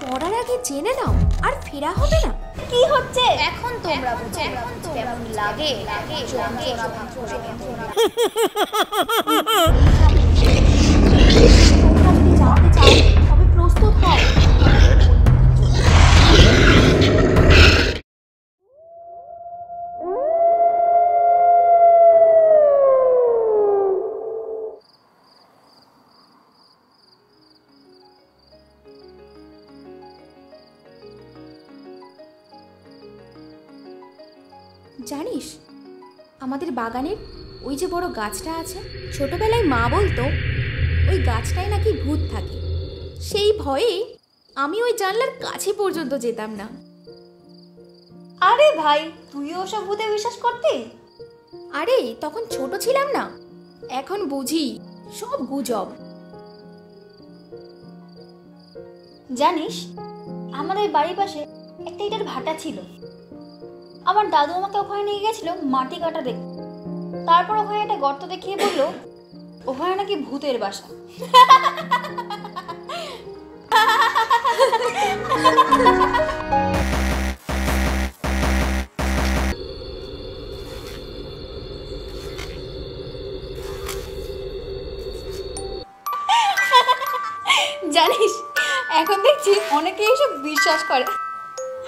পড়ার আগে জেনে নাও, আর ফেরা হবে না। কি হচ্ছে এখন তোমরা বুঝো কেমন লাগে যন্ত্রণা ভাগ করে তোমরা যদি জানতে চাও তবে প্রস্তুত হও। জানিস, আমাদের বাগানের ওই যে বড় গাছটা আছে, ছোটবেলায় মা বলতো ওই গাছটায় নাকি ভূত থাকে। সেই ভয়ে আমি ওই জানলার কাছে পর্যন্ত যেতাম না। আরে ভাই, তুইও ওসব ভূতে বিশ্বাস করতি? আরে তখন ছোট ছিলাম না, এখন বুঝি সব গুজব। জানিস, আমাদের বাড়ির পাশে একটা ইটের ভাটা ছিল। আমার দাদু আমাকে ওখানে নিয়ে গেছিল মাটি কাটা দেখতে। তারপর ওখানে একটা গর্ত দেখিয়ে বলল ওখানে নাকি ভূতের বাসা। জানিস, এখন দেখছি অনেকেই এসব বিশ্বাস করে।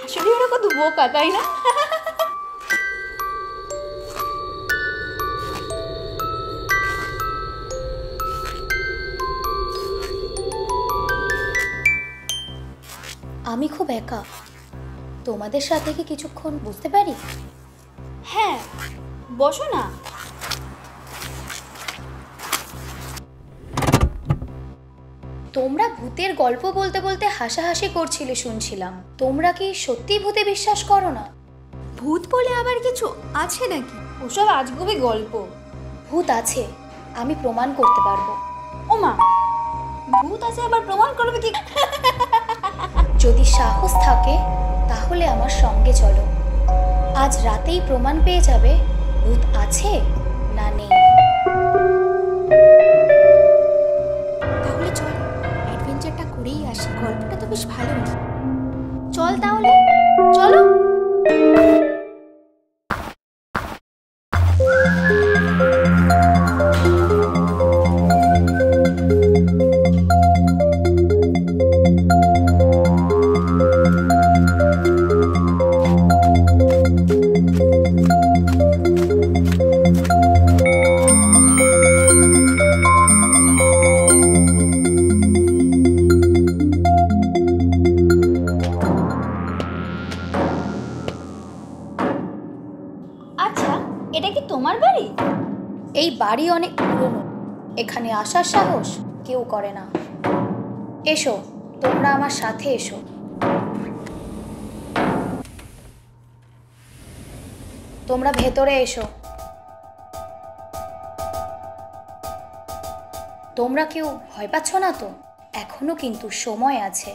আসলে ওরা কত বোকা, তাই না? আমি খুব একা, তোমাদের সাথে কি কিছুক্ষণ বুঝতে পারি? হ্যাঁ, বসো না। তোমরা ভূতের গল্প বলতে বলতে হাসাহাসি করছিলে শুনছিলাম। তোমরা কি সত্যি ভূতে বিশ্বাস করো না? ভূত বলে আবার কিছু আছে নাকি? ওসব আজগুবি গল্প। ভূত আছে, আমি প্রমাণ করতে পারবো। ওমা, ভূত আছে আবার প্রমাণ করবে কি? যদি সাহস থাকে তাহলে আমার সঙ্গে চলো। আজ রাতেই প্রমাণ পেয়ে যাবে ভূত আছে না নেই। তাহলে চল, অ্যাডভেঞ্চারটা করেই আসি। গল্পটা তো বেশ ভালো। চল তাহলে, চলো। আচ্ছা, এটা কি তোমার বাড়ি? এই বাড়ি অনেক পুরনো, এখানে আসার সাহস কেউ করে না। এসো, তোমরা আমার সাথে এসো। তোমরা ভেতরে এসো। তোমরা কেউ ভয় পাচ্ছ না তো? এখনো কিন্তু সময় আছে।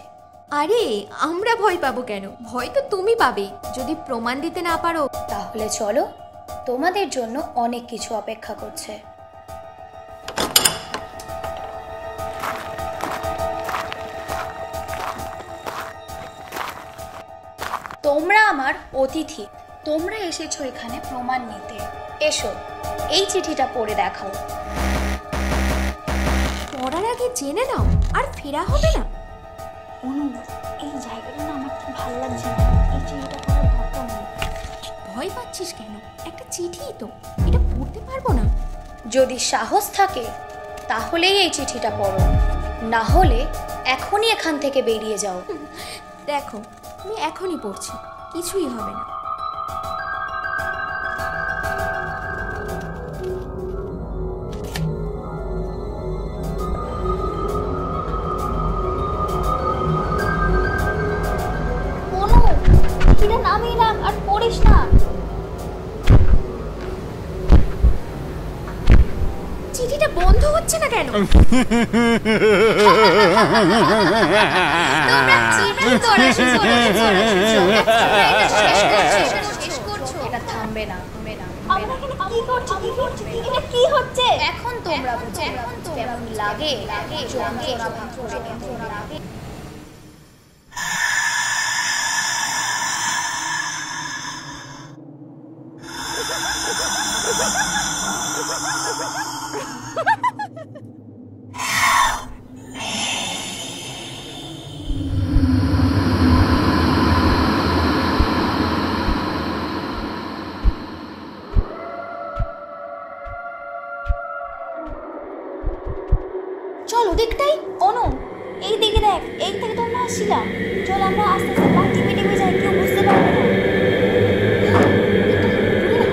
আরে আমরা ভয় পাবো কেন? ভয় তো তুমি পাবে যদি প্রমাণ দিতে না পারো। তাহলে চলো, তোমাদের জন্য অনেক কিছু অপেক্ষা করছে। তোমরা আমার অতিথি, তোমরা এসেছো এখানে প্রমাণ নিতে। এসো, এই চিঠিটা পড়ে দেখাও। পড়ার আগে জেনে নাও, আর ফেরা হবে না। অনু, এই জায়গাটা না আমার ঠিক ভালো লাগছে না। এই চিঠিটা পড়ার দরকার নেই। ভয় পাচ্ছিস কেন? একটা চিঠিই তো, এটা পড়তে পারবো না। যদি সাহস থাকে তাহলেই এই চিঠিটা পড়ো, না হলে এখনই এখান থেকে বেরিয়ে যাও। দেখো, আমি এখনই পড়ছি, কিছুই হবে না। অনু, চিঠিটা নামিয়ে রাখ আর পড়িস না। চিঠিটা বন্ধ হচ্ছে না কেন? তোমরা চিঠি পড়া শুরু করেছো, এটা থামবে না। আমরা এখানে কি করছি? এটা কি হচ্ছে? এখন তোমরা বুঝো কেমন লাগে যন্ত্রণা ভাগ করে তোমরা। দেখ এই থেকে তো আমরা আসছিলাম। চল আমরা আস্তে আস্তে পা টিপে টিপে যাই, কেউ বুঝতে পারবে না।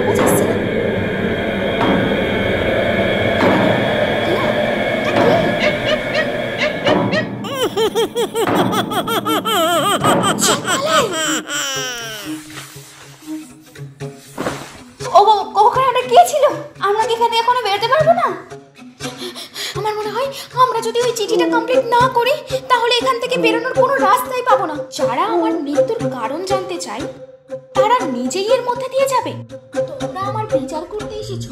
আওয়াজ আসছে না? ওখানে একটা কে ছিল? আমরা কি এখানে এখনো বেরোতে পারবো না? আমার মনে হয় আমরা যদি ওই চিঠিটা কমপ্লিট না করি তাহলে এখান থেকে বেরোনোর কোনো রাস্তাই পাবো না। যারা আমার মৃত্যুর কারণ জানতে চায় তারা নিজেই এর মধ্যে দিয়ে যাবে। তোমরা আমার বিচার করতে এসেছো,